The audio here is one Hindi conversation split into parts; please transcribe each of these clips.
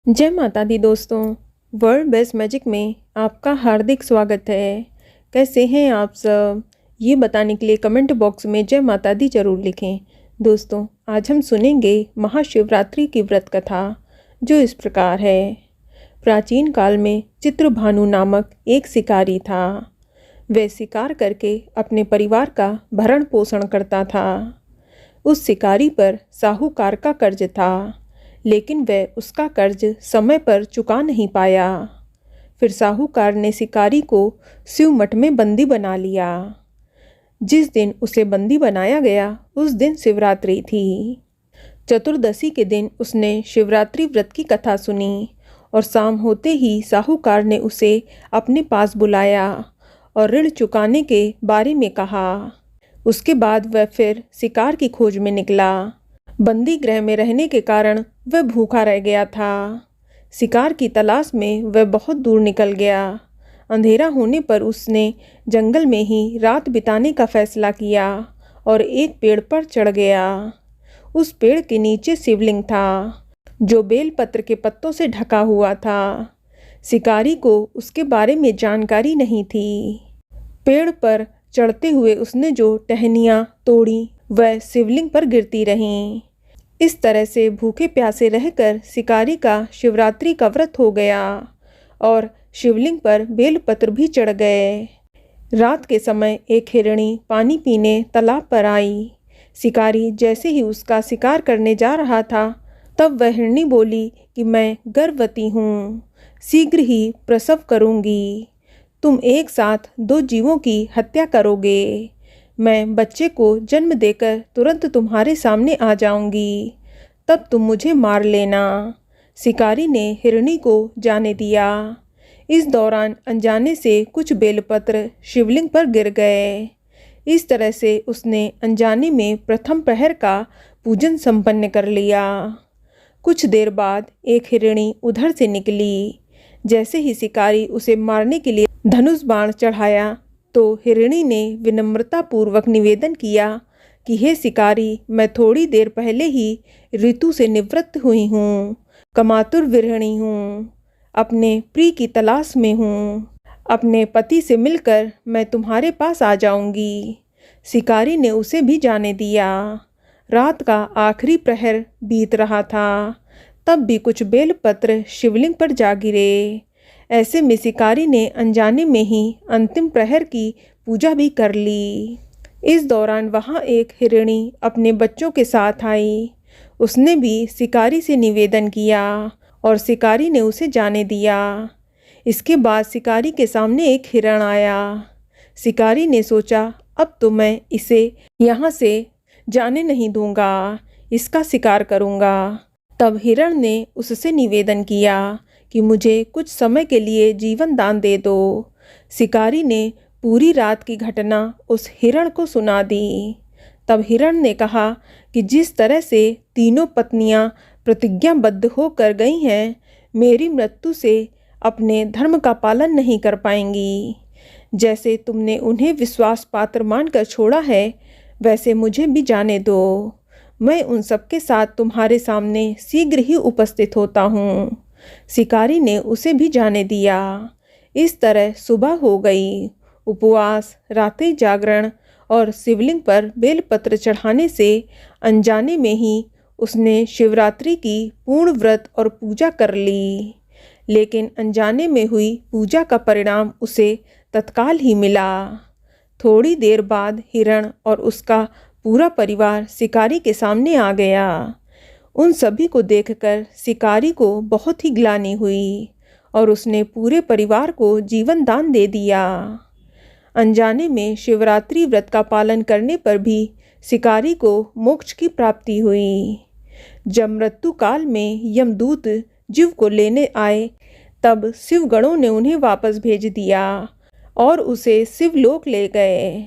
जय माता दी दोस्तों। वर्ल्ड बेस्ट मैजिक में आपका हार्दिक स्वागत है। कैसे हैं आप सब? ये बताने के लिए कमेंट बॉक्स में जय माता दी जरूर लिखें। दोस्तों, आज हम सुनेंगे महाशिवरात्रि की व्रत कथा, जो इस प्रकार है। प्राचीन काल में चित्रभानु नामक एक शिकारी था। वह शिकार करके अपने परिवार का भरण पोषण करता था। उस शिकारी पर साहूकार का कर्ज था, लेकिन वह उसका कर्ज समय पर चुका नहीं पाया। फिर साहूकार ने शिकारी को शिव मठ में बंदी बना लिया। जिस दिन उसे बंदी बनाया गया उस दिन शिवरात्रि थी। चतुर्दशी के दिन उसने शिवरात्रि व्रत की कथा सुनी और शाम होते ही साहूकार ने उसे अपने पास बुलाया और ऋण चुकाने के बारे में कहा। उसके बाद वह फिर शिकार की खोज में निकला। बंदी गृह में रहने के कारण वह भूखा रह गया था। शिकार की तलाश में वह बहुत दूर निकल गया। अंधेरा होने पर उसने जंगल में ही रात बिताने का फैसला किया और एक पेड़ पर चढ़ गया। उस पेड़ के नीचे शिवलिंग था, जो बेलपत्र के पत्तों से ढका हुआ था। शिकारी को उसके बारे में जानकारी नहीं थी। पेड़ पर चढ़ते हुए उसने जो टहनियाँ तोड़ी वह शिवलिंग पर गिरती रहीं। इस तरह से भूखे प्यासे रहकर शिकारी का शिवरात्रि का व्रत हो गया और शिवलिंग पर बेलपत्र भी चढ़ गए। रात के समय एक हिरणी पानी पीने तालाब पर आई। शिकारी जैसे ही उसका शिकार करने जा रहा था, तब वह हिरणी बोली कि मैं गर्भवती हूँ, शीघ्र ही प्रसव करूँगी। तुम एक साथ 2 जीवों की हत्या करोगे। मैं बच्चे को जन्म देकर तुरंत तुम्हारे सामने आ जाऊंगी, तब तुम मुझे मार लेना। शिकारी ने हिरणी को जाने दिया। इस दौरान अनजाने से कुछ बेलपत्र शिवलिंग पर गिर गए। इस तरह से उसने अनजाने में प्रथम प्रहर का पूजन संपन्न कर लिया। कुछ देर बाद एक हिरणी उधर से निकली। जैसे ही शिकारी उसे मारने के लिए धनुष बाण चढ़ाया, तो हिरणी ने विनम्रतापूर्वक निवेदन किया कि हे शिकारी, मैं थोड़ी देर पहले ही ऋतु से निवृत्त हुई हूँ, कमातुर विरहिणी हूँ, अपने प्रिय की तलाश में हूँ। अपने पति से मिलकर मैं तुम्हारे पास आ जाऊंगी। शिकारी ने उसे भी जाने दिया। रात का आखिरी प्रहर बीत रहा था, तब भी कुछ बेलपत्र शिवलिंग पर जा गिरे। ऐसे में शिकारी ने अनजाने में ही अंतिम प्रहर की पूजा भी कर ली। इस दौरान वहाँ एक हिरणी अपने बच्चों के साथ आई। उसने भी शिकारी से निवेदन किया और शिकारी ने उसे जाने दिया। इसके बाद शिकारी के सामने एक हिरण आया। शिकारी ने सोचा, अब तो मैं इसे यहाँ से जाने नहीं दूंगा, इसका शिकार करूँगा। तब हिरण ने उससे निवेदन किया कि मुझे कुछ समय के लिए जीवन दान दे दो। शिकारी ने पूरी रात की घटना उस हिरण को सुना दी। तब हिरण ने कहा कि जिस तरह से तीनों पत्नियां प्रतिज्ञाबद्ध होकर गई हैं, मेरी मृत्यु से अपने धर्म का पालन नहीं कर पाएंगी। जैसे तुमने उन्हें विश्वास पात्र मानकर छोड़ा है, वैसे मुझे भी जाने दो। मैं उन सबके साथ तुम्हारे सामने शीघ्र ही उपस्थित होता हूँ। शिकारी ने उसे भी जाने दिया। इस तरह सुबह हो गई। उपवास, रात्रि जागरण और शिवलिंग पर बेलपत्र चढ़ाने से अनजाने में ही उसने शिवरात्रि की पूर्ण व्रत और पूजा कर ली। लेकिन अनजाने में हुई पूजा का परिणाम उसे तत्काल ही मिला। थोड़ी देर बाद हिरण और उसका पूरा परिवार शिकारी के सामने आ गया। उन सभी को देखकर शिकारी को बहुत ही ग्लानि हुई और उसने पूरे परिवार को जीवन दान दे दिया। अनजाने में शिवरात्रि व्रत का पालन करने पर भी शिकारी को मोक्ष की प्राप्ति हुई। जब मृत्यु काल में यमदूत जीव को लेने आए, तब शिवगणों ने उन्हें वापस भेज दिया और उसे शिवलोक ले गए।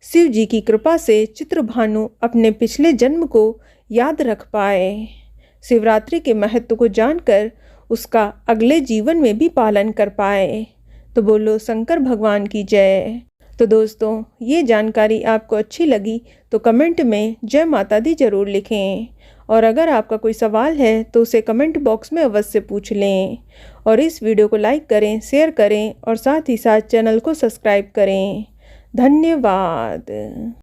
शिव जी की कृपा से चित्रभानु अपने पिछले जन्म को याद रख पाए। शिवरात्रि के महत्व को जानकर उसका अगले जीवन में भी पालन कर पाए। तो बोलो शंकर भगवान की जय। तो दोस्तों, ये जानकारी आपको अच्छी लगी तो कमेंट में जय माता दी जरूर लिखें और अगर आपका कोई सवाल है तो उसे कमेंट बॉक्स में अवश्य पूछ लें। और इस वीडियो को लाइक करें, शेयर करें और साथ ही साथ चैनल को सब्सक्राइब करें। धन्यवाद।